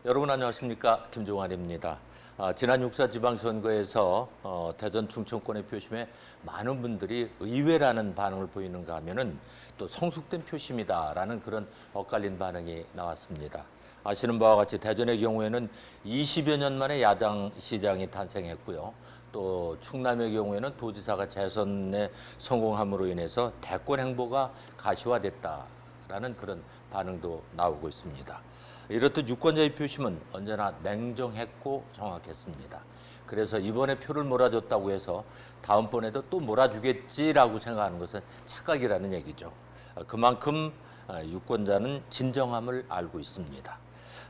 여러분 안녕하십니까, 김종환입니다. 지난 6.4 지방선거에서 대전 충청권의 표심에 많은 분들이 의외라는 반응을 보이는가 하면은 또 성숙된 표심이다라는 그런 엇갈린 반응이 나왔습니다. 아시는 바와 같이 대전의 경우에는 20여 년 만에 야당시장이 탄생했고요. 또 충남의 경우에는 도지사가 재선에 성공함으로 인해서 대권 행보가 가시화됐다라는 그런 반응도 나오고 있습니다. 이렇듯 유권자의 표심은 언제나 냉정했고 정확했습니다. 그래서 이번에 표를 몰아줬다고 해서 다음번에도 또 몰아주겠지라고 생각하는 것은 착각이라는 얘기죠. 그만큼 유권자는 진정함을 알고 있습니다.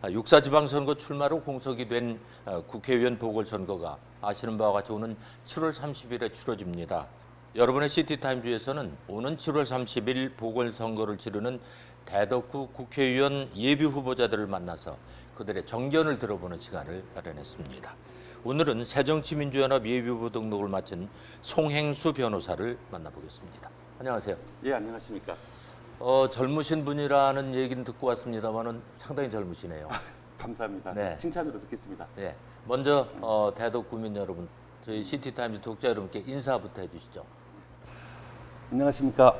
6.4 지방선거 출마로 공석이 된 국회의원 보궐선거가 아시는 바와 같이 오는 7월 30일에 치러집니다. 여러분의 시티타임즈에서는 오는 7월 30일 보궐선거를 치르는 대덕구 국회의원 예비 후보자들을 만나서 그들의 정견을 들어보는 시간을 마련했습니다. 오늘은 새정치민주연합 예비후보 등록을 마친 송행수 변호사를 만나보겠습니다. 안녕하세요. 예, 안녕하십니까. 젊으신 분이라는 얘기는 듣고 왔습니다만은 상당히 젊으시네요. 감사합니다. 네. 칭찬으로 듣겠습니다. 네. 먼저 대덕 구민 여러분, 저희 시티타임즈 독자 여러분께 인사부터 해주시죠. 안녕하십니까.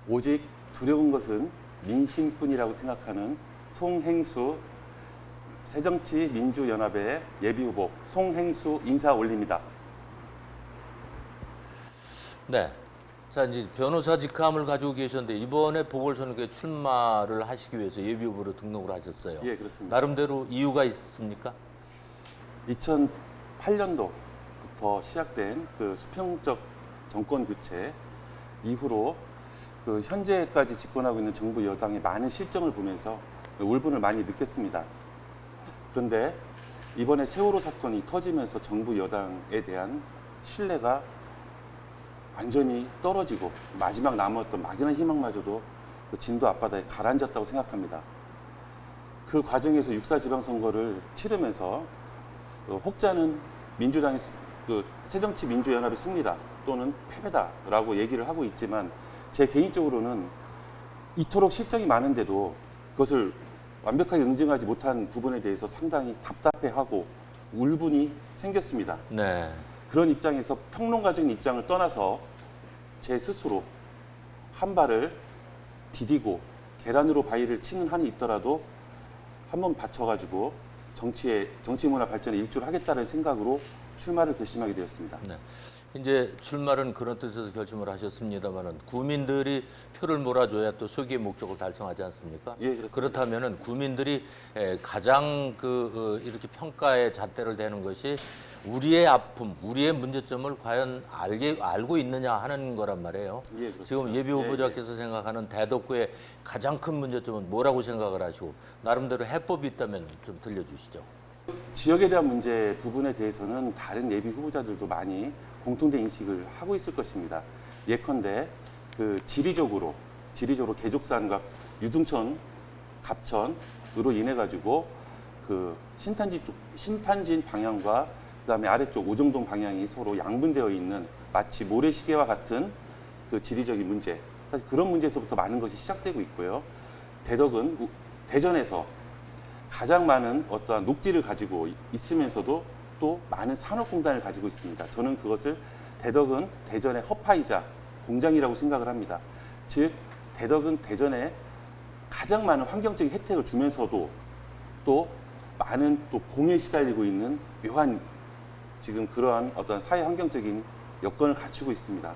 오직 두려운 것은 민심뿐이라고 생각하는 송행수 새정치민주연합의 예비후보 송행수 인사 올립니다. 네. 자, 이제 변호사 직함을 가지고 계셨는데 이번에 보궐선거에 출마를 하시기 위해서 예비후보로 등록을 하셨어요. 예, 그렇습니다. 나름대로 이유가 있습니까? 2008년도부터 시작된 그 수평적 정권 교체 이후로 그 현재까지 집권하고 있는 정부 여당의 많은 실정을 보면서 울분을 많이 느꼈습니다. 그런데 이번에 세월호 사건이 터지면서 정부 여당에 대한 신뢰가 완전히 떨어지고 마지막 남았던 막연한 희망마저도 그 진도 앞바다에 가라앉았다고 생각합니다. 그 과정에서 6.4 지방선거를 치르면서 혹자는 민주당의 그 새정치민주연합의 승리다 또는 패배다라고 얘기를 하고 있지만 제 개인적으로는 이토록 실정이 많은데도 그것을 완벽하게 응징하지 못한 부분에 대해서 상당히 답답해하고 울분이 생겼습니다. 네. 그런 입장에서 평론가적인 입장을 떠나서 제 스스로 한 발을 디디고 계란으로 바위를 치는 한이 있더라도 한번 받쳐가지고 정치 문화 발전에 일조를 하겠다는 생각으로 출마를 결심하게 되었습니다. 네. 이제 출마는 그런 뜻에서 결심을 하셨습니다만은 구민들이 표를 몰아줘야 또 소기의 목적을 달성하지 않습니까? 예, 그렇습니다. 그렇다면은 구민들이 가장 이렇게 평가의 잣대를 대는 것이 우리의 아픔, 우리의 문제점을 과연 알고 있느냐 하는 거란 말이에요. 예, 그렇죠. 지금 예비 후보자께서 생각하는 대덕구의 가장 큰 문제점은 뭐라고 생각을 하시고 나름대로 해법이 있다면 좀 들려주시죠. 지역에 대한 문제 부분에 대해서는 다른 예비 후보자들도 많이 공통된 인식을 하고 있을 것입니다. 예컨대 그 지리적으로 계족산과 유등천, 갑천으로 인해 가지고 그 신탄진 방향과 그다음에 아래쪽 오정동 방향이 서로 양분되어 있는 마치 모래시계와 같은 그 지리적인 문제. 사실 그런 문제에서부터 많은 것이 시작되고 있고요. 대덕은 대전에서 가장 많은 어떠한 녹지를 가지고 있으면서도 또 많은 산업공단을 가지고 있습니다. 저는 그것을 대덕은 대전의 허파이자 공장이라고 생각을 합니다. 즉 대덕은 대전에 가장 많은 환경적인 혜택을 주면서도 또 많은 또 공해에 시달리고 있는 묘한 지금 그러한 어떤 사회 환경적인 여건을 갖추고 있습니다.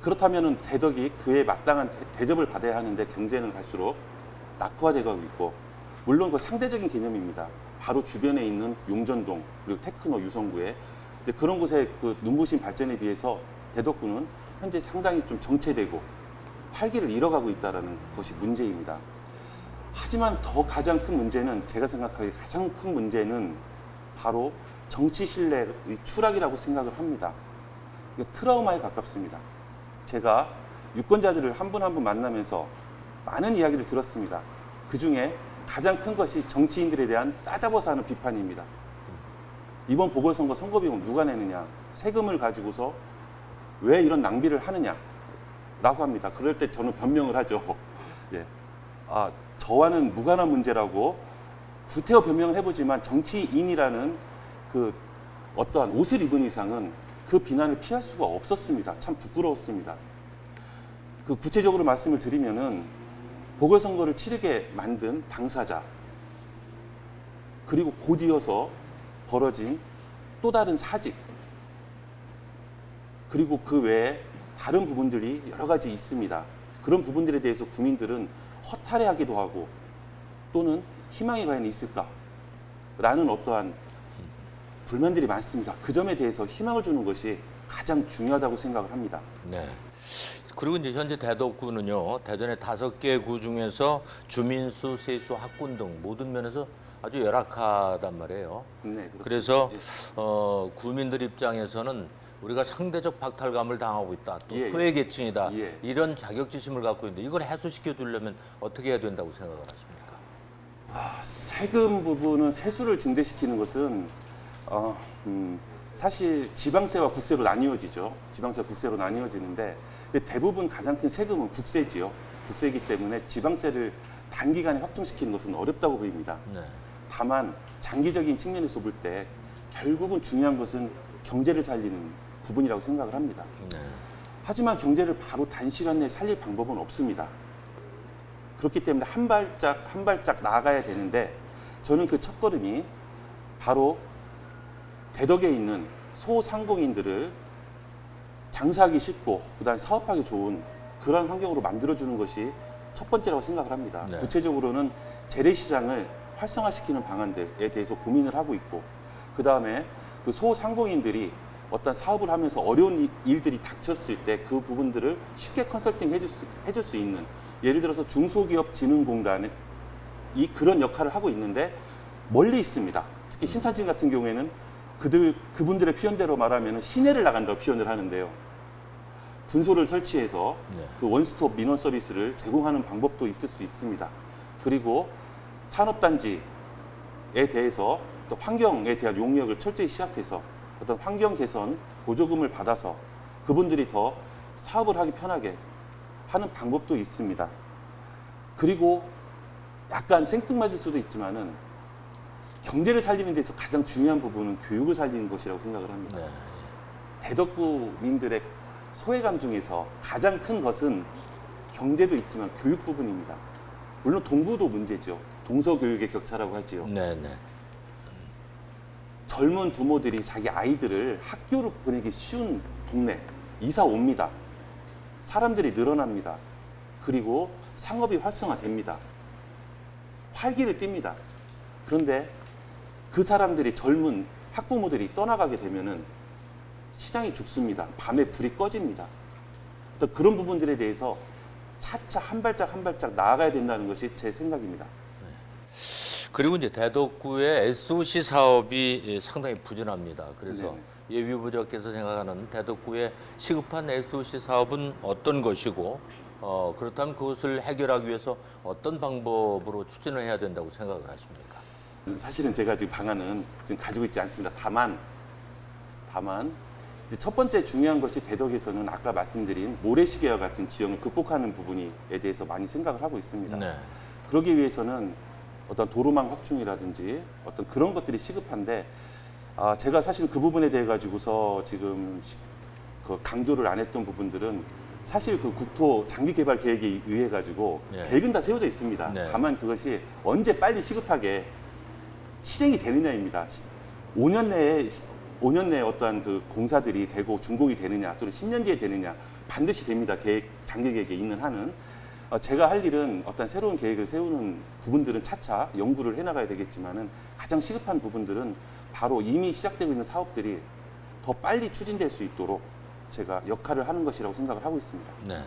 그렇다면 대덕이 그에 마땅한 대접을 받아야 하는데 경제는 갈수록 낙후화되고 있고 물론 그 상대적인 개념입니다. 바로 주변에 있는 용전동 그리고 테크노 유성구에 그런 곳의 그 눈부신 발전에 비해서 대덕구는 현재 상당히 좀 정체되고 활기를 잃어가고 있다는 것이 문제입니다. 하지만 더 가장 큰 문제는 제가 생각하기에 가장 큰 문제는 바로 정치 신뢰의 추락이라고 생각을 합니다. 이거 트라우마에 가깝습니다. 제가 유권자들을 한 분 한 분 만나면서 많은 이야기를 들었습니다. 그중에 가장 큰 것이 정치인들에 대한 싸잡아서 하는 비판입니다. 이번 보궐선거 선거비용 누가 내느냐? 세금을 가지고서 왜 이런 낭비를 하느냐? 라고 합니다. 그럴 때 저는 변명을 하죠. 예. 저와는 무관한 문제라고 구태여 변명을 해보지만 정치인이라는 그 어떠한 옷을 입은 이상은 그 비난을 피할 수가 없었습니다. 참 부끄러웠습니다. 그 구체적으로 말씀을 드리면은 보궐선거를 치르게 만든 당사자, 그리고 곧 이어서 벌어진 또 다른 사직, 그리고 그 외에 다른 부분들이 여러 가지 있습니다. 그런 부분들에 대해서 국민들은 허탈해하기도 하고 또는 희망이 과연 있을까라는 어떠한 불만들이 많습니다. 그 점에 대해서 희망을 주는 것이 가장 중요하다고 생각을 합니다. 네. 그리고 이제 현재 대덕구는요, 대전의 5개 구 중에서 주민수, 세수, 학군 등 모든 면에서 아주 열악하단 말이에요. 네, 그렇습니다. 그래서 예. 구민들 입장에서는 우리가 상대적 박탈감을 당하고 있다. 또 예. 소외계층이다. 예. 이런 자격지심을 갖고 있는데 이걸 해소시켜 주려면 어떻게 해야 된다고 생각을 하십니까? 세금 부분은 세수를 증대시키는 것은 사실 지방세와 국세로 나뉘어지죠. 지방세와 국세로 나뉘어지는데 대부분 가장 큰 세금은 국세지요. 국세이기 때문에 지방세를 단기간에 확충시키는 것은 어렵다고 보입니다. 네. 다만 장기적인 측면에서 볼 때 결국은 중요한 것은 경제를 살리는 부분이라고 생각을 합니다. 네. 하지만 경제를 바로 단시간 내에 살릴 방법은 없습니다. 그렇기 때문에 한 발짝 나아가야 되는데 저는 그 첫걸음이 바로 대덕에 있는 소상공인들을 장사하기 쉽고 그다음에 사업하기 좋은 그런 환경으로 만들어주는 것이 첫 번째라고 생각을 합니다. 네. 구체적으로는 재래시장을 활성화시키는 방안들에 대해서 고민을 하고 있고 그다음에 그 소상공인들이 어떤 사업을 하면서 어려운 일들이 닥쳤을 때 그 부분들을 쉽게 컨설팅 해줄 수 있는 예를 들어서 중소기업진흥공단이 그런 역할을 하고 있는데 멀리 있습니다. 특히 신탄진 같은 경우에는 그분들의 표현대로 말하면 시내를 나간다고 표현을 하는데요. 분소를 설치해서 네. 그 원스톱 민원 서비스를 제공하는 방법도 있을 수 있습니다. 그리고 산업단지에 대해서 또 환경에 대한 용역을 철저히 시작해서 어떤 환경 개선 보조금을 받아서 그분들이 더 사업을 하기 편하게 하는 방법도 있습니다. 그리고 약간 생뚱맞을 수도 있지만은 경제를 살리는 데서 가장 중요한 부분은 교육을 살리는 것이라고 생각을 합니다. 네. 대덕구민들의 소외감 중에서 가장 큰 것은 경제도 있지만 교육 부분입니다. 물론 동부도 문제죠. 동서교육의 격차라고 하지요. 네. 네. 젊은 부모들이 자기 아이들을 학교를 보내기 쉬운 동네 이사 옵니다. 사람들이 늘어납니다. 그리고 상업이 활성화됩니다. 활기를 띱니다. 그런데 그 사람들이 젊은 학부모들이 떠나가게 되면은 시장이 죽습니다. 밤에 불이 꺼집니다. 그런 부분들에 대해서 차차 한 발짝 나아가야 된다는 것이 제 생각입니다. 그리고 이제 대덕구의 SOC 사업이 상당히 부진합니다. 그래서 네네. 예비부장께서 생각하는 대덕구의 시급한 SOC 사업은 어떤 것이고 그렇다면 그것을 해결하기 위해서 어떤 방법으로 추진을 해야 된다고 생각을 하십니까? 사실은 제가 지금 방안은 지금 가지고 있지 않습니다. 다만 이제 첫 번째 중요한 것이 대덕에서는 아까 말씀드린 모래시계와 같은 지형을 극복하는 부분에 대해서 많이 생각을 하고 있습니다. 네. 그러기 위해서는 어떤 도로망 확충이라든지 어떤 그런 것들이 시급한데 제가 사실 그 부분에 대해 가지고서 지금 그 강조를 안 했던 부분들은 사실 그 국토 장기 개발 계획에 의해 가지고 네. 계획은 다 세워져 있습니다. 네. 다만 그것이 언제 빨리 시급하게 실행이 되느냐입니다. 5년 내에 어떠한 그 공사들이 되고 준공이 되느냐 또는 10년 뒤에 되느냐 반드시 됩니다. 장기 계획에 있는 한은. 제가 할 일은 어떤 새로운 계획을 세우는 부분들은 차차 연구를 해나가야 되겠지만은 가장 시급한 부분들은 바로 이미 시작되고 있는 사업들이 더 빨리 추진될 수 있도록 제가 역할을 하는 것이라고 생각을 하고 있습니다. 네.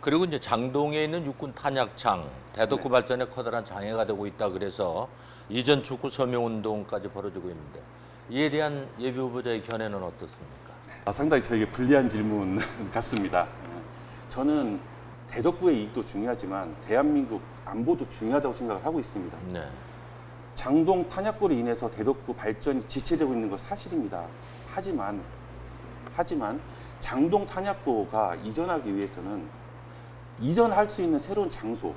그리고 이제 장동에 있는 육군 탄약창 대덕구 네. 발전에 커다란 장애가 되고 있다 그래서 이전 촉구 서명 운동까지 벌어지고 있는데 이에 대한 예비 후보자의 견해는 어떻습니까? 상당히 저에게 불리한 질문 같습니다. 저는 대덕구의 이익도 중요하지만 대한민국 안보도 중요하다고 생각을 하고 있습니다. 네. 장동 탄약고로 인해서 대덕구 발전이 지체되고 있는 것 사실입니다. 하지만 장동 탄약고가 이전하기 위해서는 이전할 수 있는 새로운 장소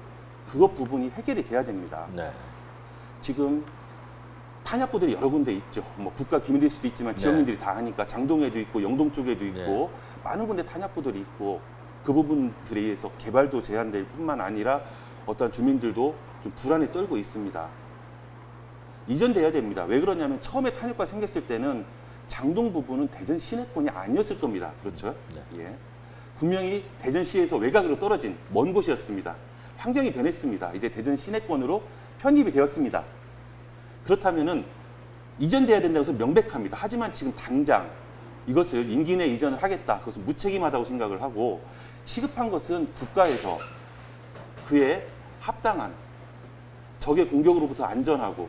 그것 부분이 해결이 돼야 됩니다. 네. 지금 탄약고들이 여러 군데 있죠. 뭐 국가 기밀일 수도 있지만 지역민들이 다 하니까 장동에도 있고 영동 쪽에도 있고 많은 군데 탄약고들이 있고 그 부분들에 의해서 개발도 제한될 뿐만 아니라 어떤 주민들도 좀 불안에 떨고 있습니다. 이전돼야 됩니다. 왜 그러냐면 처음에 탄약고가 생겼을 때는 장동 부분은 대전 시내권이 아니었을 겁니다. 그렇죠? 예. 분명히 대전시에서 외곽으로 떨어진 먼 곳이었습니다. 환경이 변했습니다. 이제 대전 시내권으로 편입이 되었습니다. 그렇다면은 이전돼야 된다고 해서 명백합니다. 하지만 지금 당장 이것을 임기 내 이전을 하겠다. 그것은 무책임하다고 생각을 하고 시급한 것은 국가에서 그에 합당한 적의 공격으로부터 안전하고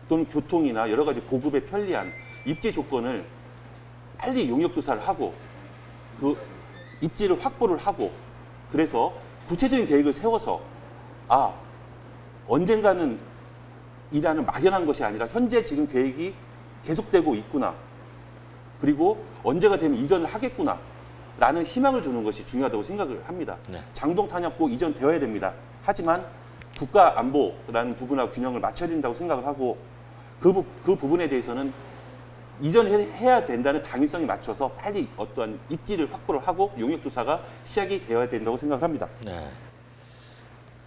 또는 교통이나 여러 가지 보급에 편리한 입지 조건을 빨리 용역 조사를 하고 그 입지를 확보를 하고 그래서 구체적인 계획을 세워서 언젠가는 이라는 막연한 것이 아니라 현재 지금 계획이 계속되고 있구나. 그리고 언제가 되면 이전을 하겠구나. 라는 희망을 주는 것이 중요하다고 생각을 합니다. 네. 장동 탄약고 이전되어야 됩니다. 하지만 국가 안보라는 부분하고 균형을 맞춰야 된다고 생각을 하고 그 부분에 대해서는 이전해야 된다는 당위성에 맞춰서 빨리 어떠한 입지를 확보를 하고 용역조사가 시작이 되어야 된다고 생각을 합니다. 네.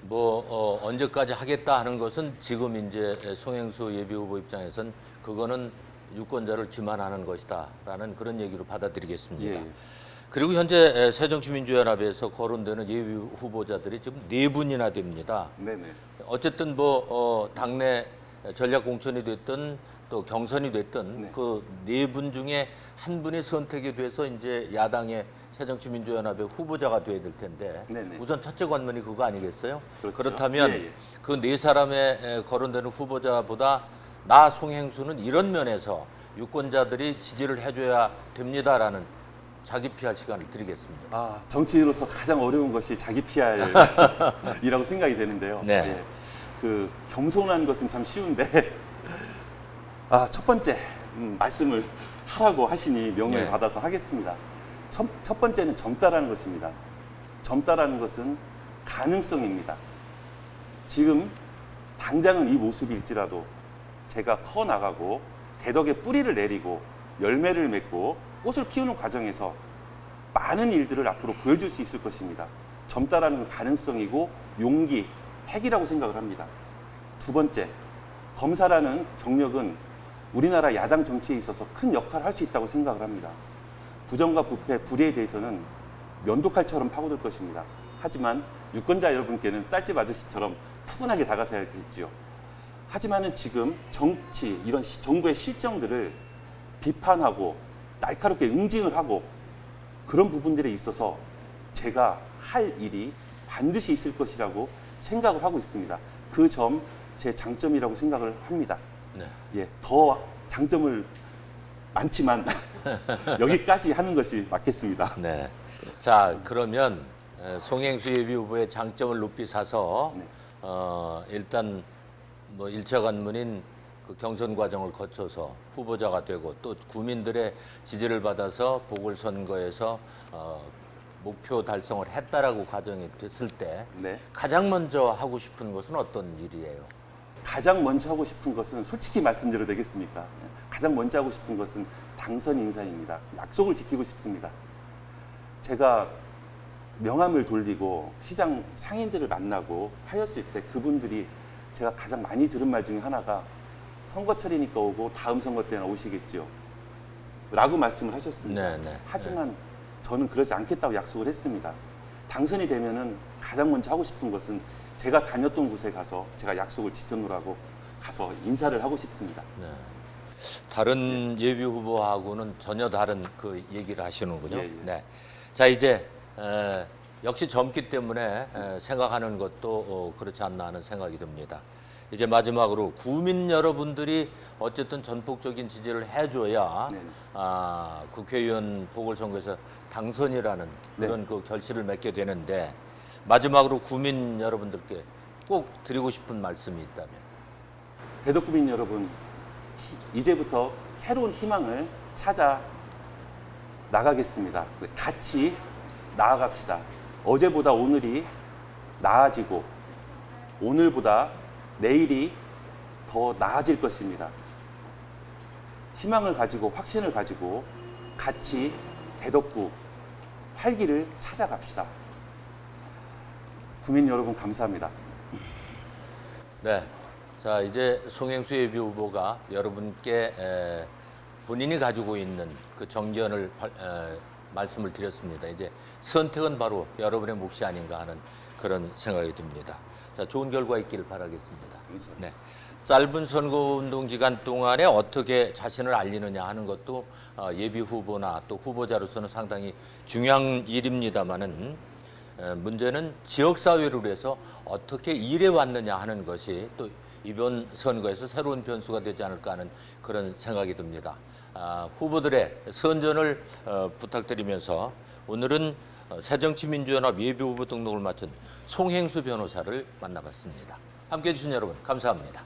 언제까지 하겠다 하는 것은 지금 이제 송행수 예비후보 입장에선 그거는 유권자를 기만하는 것이다라는 그런 얘기로 받아들이겠습니다. 예. 그리고 현재 새정치민주연합에서 거론되는 예비 후보자들이 지금 4분이나 됩니다. 네네. 어쨌든 당내 전략 공천이 됐든 또 경선이 됐든 그 4분 중에 한 분이 선택이 돼서 이제 야당의 새정치민주연합의 후보자가 돼야 될 텐데 네네. 우선 첫째 관문이 그거 아니겠어요? 그렇죠. 그렇다면 그 4사람의 거론되는 후보자보다 나 송행수는 이런 면에서 유권자들이 지지를 해줘야 됩니다라는 자기 PR 시간을 드리겠습니다. 정치인으로서 가장 어려운 것이 자기 PR이라고 생각이 되는데요. 네. 예. 그 겸손한 것은 참 쉬운데 첫 번째 말씀을 하라고 하시니 명령을 네. 받아서 하겠습니다. 첫 번째는 젊다라는 것입니다. 젊다라는 것은 가능성입니다. 지금 당장은 이 모습일지라도 제가 커 나가고 대덕에 뿌리를 내리고 열매를 맺고 꽃을 피우는 과정에서 많은 일들을 앞으로 보여줄 수 있을 것입니다. 젊다라는 건 가능성이고 용기, 핵이라고 생각을 합니다. 두 번째, 검사라는 경력은 우리나라 야당 정치에 있어서 큰 역할을 할 수 있다고 생각을 합니다. 부정과 부패, 불의에 대해서는 면도칼처럼 파고들 것입니다. 하지만 유권자 여러분께는 쌀집 아저씨처럼 푸근하게 다가서야겠지요. 하지만은 지금 정치, 이런 정부의 실정들을 비판하고 날카롭게 응징을 하고 그런 부분들에 있어서 제가 할 일이 반드시 있을 것이라고 생각을 하고 있습니다. 그 점 제 장점이라고 생각을 합니다. 네. 예, 더 장점을 많지만 여기까지 하는 것이 맞겠습니다. 네. 자, 그러면 송행수 예비 후보의 장점을 높이 사서 일단 1차 관문인 그 경선 과정을 거쳐서 후보자가 되고 또 국민들의 지지를 받아서 보궐선거에서 목표 달성을 했다라고 가정이 됐을 때 가장 먼저 하고 싶은 것은 어떤 일이에요? 가장 먼저 하고 싶은 것은 솔직히 말씀드려도 되겠습니까? 가장 먼저 하고 싶은 것은 당선 인사입니다. 약속을 지키고 싶습니다. 제가 명함을 돌리고 시장 상인들을 만나고 하였을 때 그분들이 제가 가장 많이 들은 말 중에 하나가 선거철이니까 오고 다음 선거 때나 오시겠죠. 라고 말씀을 하셨습니다. 하지만 저는 그러지 않겠다고 약속을 했습니다. 당선이 되면은 가장 먼저 하고 싶은 것은 제가 다녔던 곳에 가서 제가 약속을 지켜놓으라고 가서 인사를 하고 싶습니다. 네. 다른 예비 후보하고는 전혀 다른 그 얘기를 하시는군요. 네. 자, 이제 역시 젊기 때문에 생각하는 것도 그렇지 않나 하는 생각이 듭니다. 이제 마지막으로 국민 여러분들이 어쨌든 전폭적인 지지를 해줘야 국회의원 보궐선거에서 당선이라는 그런 그 결실을 맺게 되는데 마지막으로 국민 여러분들께 꼭 드리고 싶은 말씀이 있다면? 대덕 국민 여러분, 이제부터 새로운 희망을 찾아 나가겠습니다. 같이 나아갑시다. 어제보다 오늘이 나아지고 오늘보다 내일이 더 나아질 것입니다. 희망을 가지고 확신을 가지고 같이 대덕구 활기를 찾아갑시다. 국민 여러분 감사합니다. 네. 자, 이제 송행수 예비 후보가 여러분께 본인이 가지고 있는 그 정견을 말씀을 드렸습니다. 이제 선택은 바로 여러분의 몫이 아닌가 하는 그런 생각이 듭니다. 자, 좋은 결과 있기를 바라겠습니다. 네. 짧은 선거운동 기간 동안에 어떻게 자신을 알리느냐 하는 것도 예비 후보나 또 후보자로서는 상당히 중요한 일입니다만은 문제는 지역사회를 위해서 어떻게 일해 왔느냐 하는 것이 또 이번 선거에서 새로운 변수가 되지 않을까 하는 그런 생각이 듭니다. 후보들의 선전을 부탁드리면서 오늘은 새정치민주연합 예비후보 등록을 마친 송행수 변호사를 만나봤습니다. 함께해 주신 여러분 감사합니다.